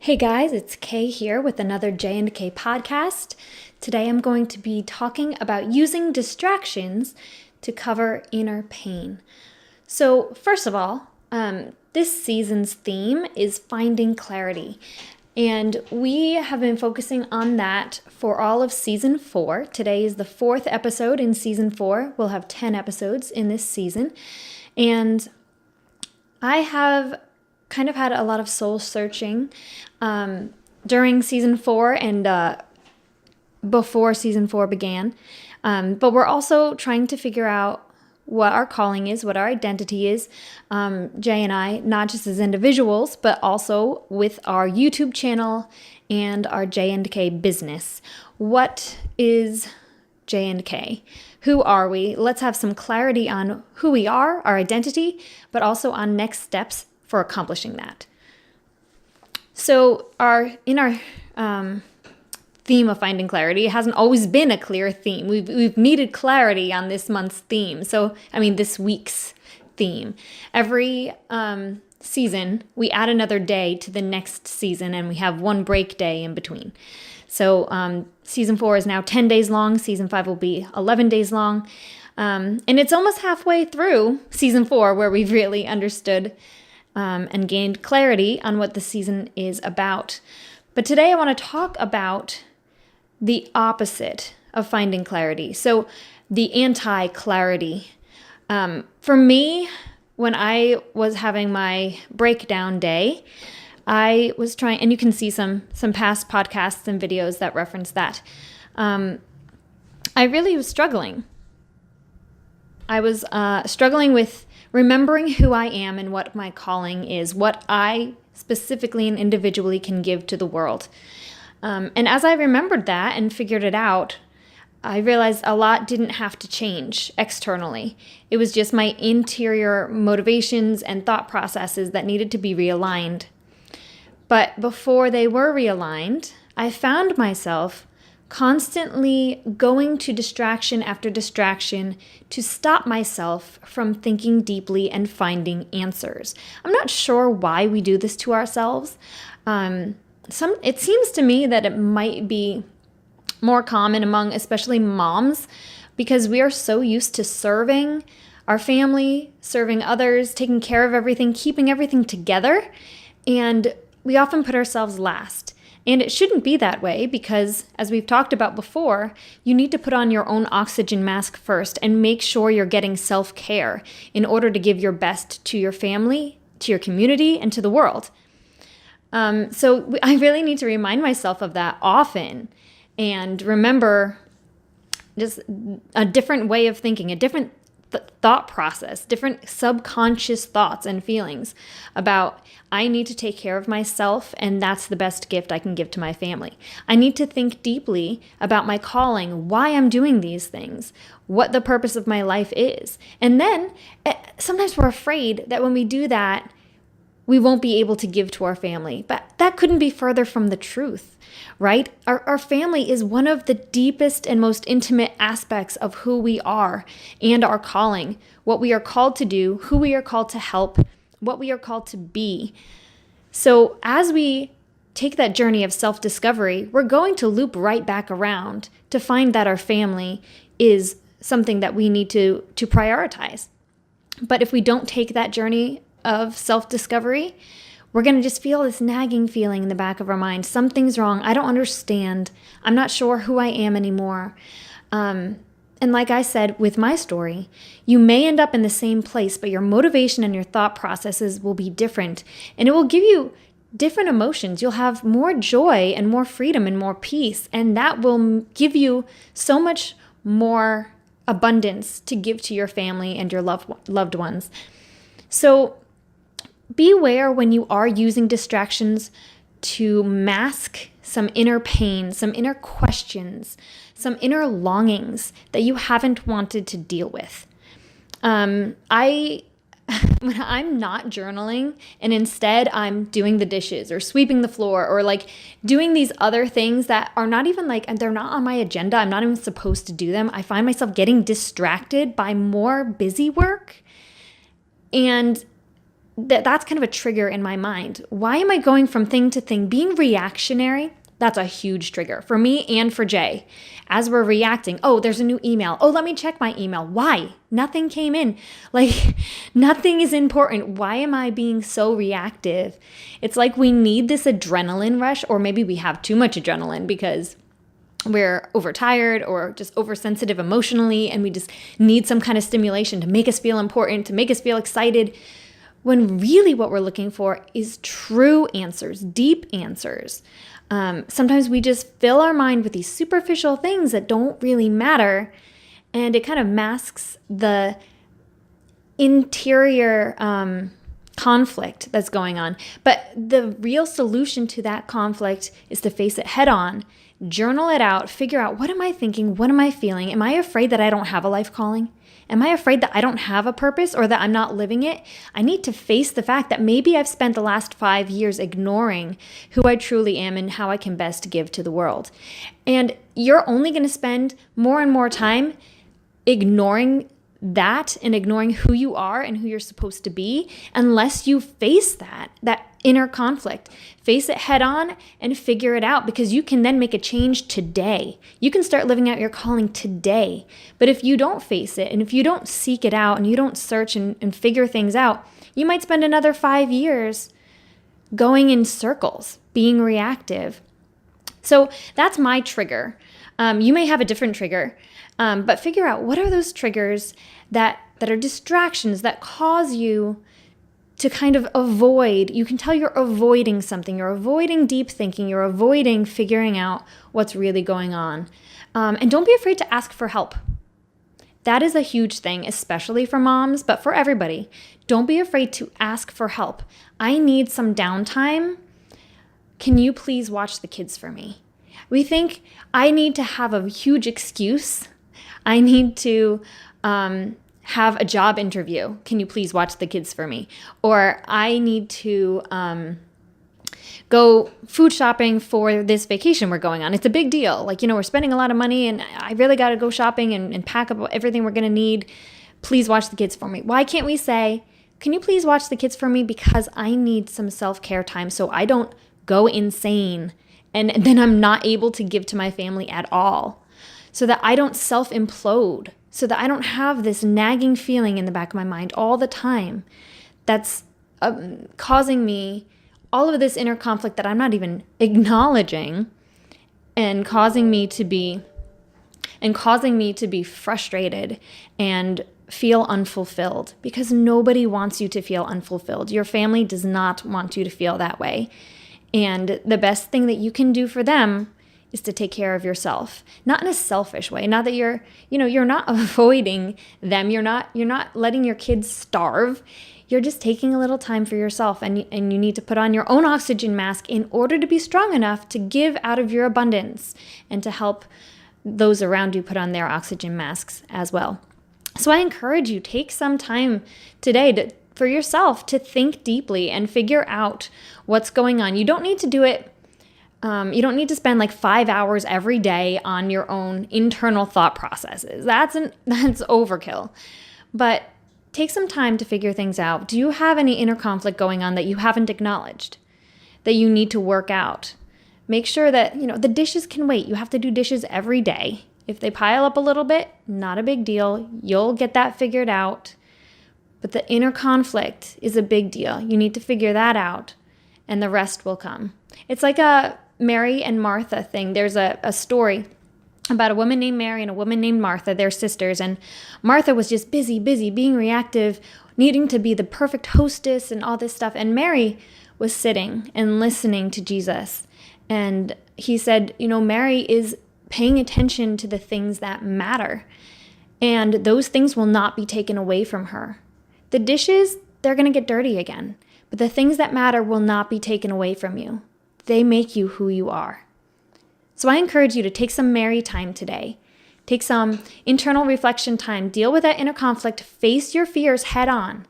Hey guys, it's Kay here with another J&Kay podcast. Today I'm going to be talking about using distractions to cover inner pain. So first of all, this season's theme is finding clarity. And we have been focusing on that for all of season 4. Today is the 4th episode in season 4. We'll have 10 episodes in this season. And I have kind of had a lot of soul searching during season 4 and before season 4 began. But we're also trying to figure out what our calling is, what our identity is, Jay and I, not just as individuals, but also with our YouTube channel and our J&Kay business. What is J&Kay? Who are we? Let's have some clarity on who we are, our identity, but also on next steps for accomplishing that. So in our theme of finding clarity, it hasn't always been a clear theme. We've needed clarity on this month's theme. This week's theme. Every season, we add another day to the next season, and we have one break day in between. So season 4 is now 10 days long. Season 5 will be 11 days long. And it's almost halfway through season 4 where we've really understood and gained clarity on what the season is about. But today I want to talk about the opposite of finding clarity. So the anti-clarity. For me, when I was having my breakdown day, I was trying, and you can see some past podcasts and videos that reference that. I really was struggling. I was struggling with remembering who I am and what my calling is, what I specifically and individually can give to the world. And as I remembered that and figured it out, I realized a lot didn't have to change externally. It was just my interior motivations and thought processes that needed to be realigned. But before they were realigned, I found myself constantly going to distraction after distraction to stop myself from thinking deeply and finding answers. I'm not sure why we do this to ourselves. It seems to me that it might be more common among especially moms because we are so used to serving our family, serving others, taking care of everything, keeping everything together, and we often put ourselves last. And it shouldn't be that way because, as we've talked about before, you need to put on your own oxygen mask first and make sure you're getting self-care in order to give your best to your family, to your community, and to the world. So I really need to remind myself of that often and remember just a different way of thinking, a different thought process, different subconscious thoughts and feelings about I need to take care of myself, and that's the best gift I can give to my family. I need to think deeply about my calling, why I'm doing these things, what the purpose of my life is. And then sometimes we're afraid that when we do that, we won't be able to give to our family. But that couldn't be further from the truth, right? Our family is one of the deepest and most intimate aspects of who we are and our calling, what we are called to do, who we are called to help, what we are called to be. So as we take that journey of self-discovery, we're going to loop right back around to find that our family is something that we need to prioritize. But if we don't take that journey of self-discovery, we're going to just feel this nagging feeling in the back of our mind. Something's wrong. I don't understand. I'm not sure who I am anymore. And like I said with my story, you may end up in the same place, but your motivation and your thought processes will be different. And it will give you different emotions. You'll have more joy and more freedom and more peace. And that will give you so much more abundance to give to your family and your loved ones. So beware when you are using distractions to mask some inner pain, some inner questions, some inner longings that you haven't wanted to deal with. When I'm not journaling and instead I'm doing the dishes or sweeping the floor or like doing these other things that are not even and they're not on my agenda, I'm not even supposed to do them, I find myself getting distracted by more busy work. And that's kind of a trigger in my mind. Why am I going from thing to thing? Being reactionary, that's a huge trigger for me and for Jay. As we're reacting, oh, there's a new email. Oh, let me check my email. Why? Nothing came in. Like, nothing is important. Why am I being so reactive? It's like we need this adrenaline rush, or maybe we have too much adrenaline because we're overtired or just oversensitive emotionally, and we just need some kind of stimulation to make us feel important, to make us feel excited. When really what we're looking for is true answers, deep answers. Sometimes we just fill our mind with these superficial things that don't really matter, and it kind of masks the interior conflict that's going on. But the real solution to that conflict is to face it head on, journal it out, figure out, what am I thinking? What am I feeling? Am I afraid that I don't have a life calling? Am I afraid that I don't have a purpose or that I'm not living it? I need to face the fact that maybe I've spent the last 5 years ignoring who I truly am and how I can best give to the world. And you're only going to spend more and more time ignoring that and ignoring who you are and who you're supposed to be unless you face that inner conflict. Face it head on and figure it out, because you can then make a change today. You can start living out your calling today. But if you don't face it, and if you don't seek it out, and you don't search and figure things out, you might spend another 5 years going in circles, being reactive. So that's my trigger. You may have a different trigger, but figure out, what are those triggers that are distractions that cause you to kind of avoid. You can tell you're avoiding something. You're avoiding deep thinking. You're avoiding figuring out what's really going on. And don't be afraid to ask for help. That is a huge thing, especially for moms, but for everybody. Don't be afraid to ask for help. I need some downtime. Can you please watch the kids for me? We think I need to have a huge excuse. I need to have a job interview. Can you please watch the kids for me? Or I need to go food shopping for this vacation we're going on. It's a big deal. Like, we're spending a lot of money and I really got to go shopping and pack up everything we're going to need. Please watch the kids for me. Why can't we say, can you please watch the kids for me, because I need some self-care time so I don't go insane and then I'm not able to give to my family at all, so that I don't self-implode, so that I don't have this nagging feeling in the back of my mind all the time that's causing me all of this inner conflict that I'm not even acknowledging, and causing me to be frustrated and feel unfulfilled, because nobody wants you to feel unfulfilled. Your family does not want you to feel that way. And the best thing that you can do for them is to take care of yourself, not in a selfish way. Not that you're not avoiding them. You're not letting your kids starve. You're just taking a little time for yourself, and you need to put on your own oxygen mask in order to be strong enough to give out of your abundance and to help those around you put on their oxygen masks as well. So I encourage you, take some time today for yourself to think deeply and figure out what's going on. You don't need to do it. You don't need to spend like 5 hours every day on your own internal thought processes. That's overkill. But take some time to figure things out. Do you have any inner conflict going on that you haven't acknowledged, that you need to work out? Make sure that, the dishes can wait. You have to do dishes every day. If they pile up a little bit, not a big deal. You'll get that figured out. But the inner conflict is a big deal. You need to figure that out, and the rest will come. It's like a Mary and Martha thing. There's a story about a woman named Mary and a woman named Martha. They're sisters, and Martha was just busy, being reactive, needing to be the perfect hostess and all this stuff. And Mary was sitting and listening to Jesus. And he said, Mary is paying attention to the things that matter, and those things will not be taken away from her. The dishes, they're going to get dirty again, but the things that matter will not be taken away from you. They make you who you are. So I encourage you to take some Mary time today. Take some internal reflection time. Deal with that inner conflict. Face your fears head on.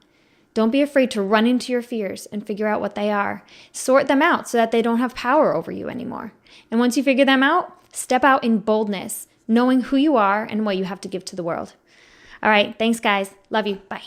Don't be afraid to run into your fears and figure out what they are. Sort them out so that they don't have power over you anymore. And once you figure them out, step out in boldness, knowing who you are and what you have to give to the world. All right. Thanks, guys. Love you. Bye.